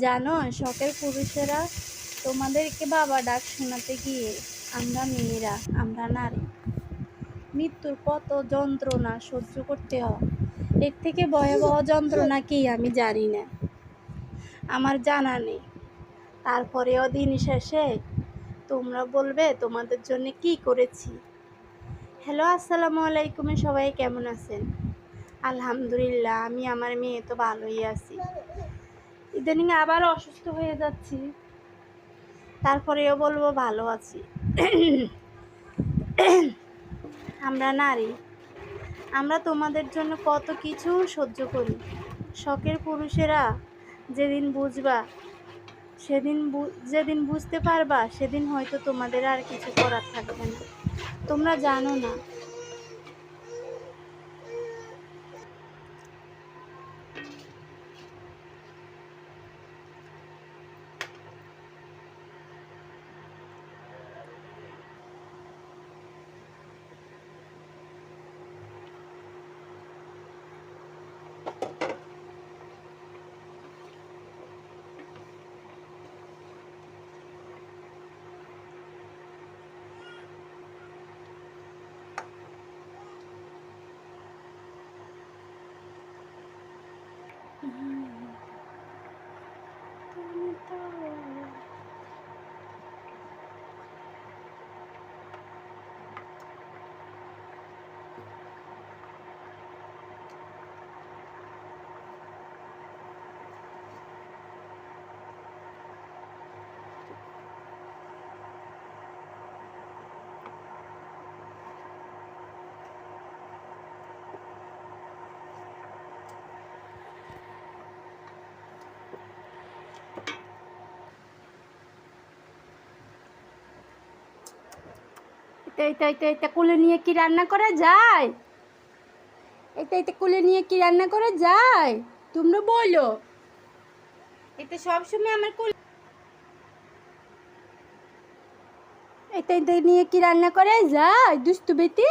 জানো, শখের পুরুষেরা তোমাদেরকে বাবা ডাক শোনাতে গিয়ে আমরা মেয়েরা, আমরা নারী মৃত্যুর কত যন্ত্রণা সহ্য করতে হয়। এর থেকে ভয়াবহ যন্ত্রণা কি আমি জানি না, আমার জানা নেই। তারপরেও দিন শেষে তোমরা বলবে তোমাদের জন্য কি করেছি। হ্যালো, আসসালামু আলাইকুম। সবাই কেমন আছেন? আলহামদুলিল্লাহ, আমি আমার মেয়ে তো ভালোই আছি। ইদানিং আবার অসুস্থ হয়ে যাচ্ছি, তারপরেও বলবো ভালো আছি। আমরা নারী, আমরা তোমাদের জন্য কত কিছু সহ্য করি। শখের পুরুষেরা যেদিন বুঝবা, যেদিন বুঝতে পারবা, সেদিন হয়তো তোমাদের আর কিছু করার থাকবে না। তোমরা জানো না, তুমি তো এটা কোলে নিয়ে কি রান্না করা যায়? এটা কোলে নিয়ে কি রান্না করা যায় তোমরা বলো? এটা সবসময় আমার কোলে, এটা নিয়ে কি রান্না করা যায় দুষ্টু বেটি?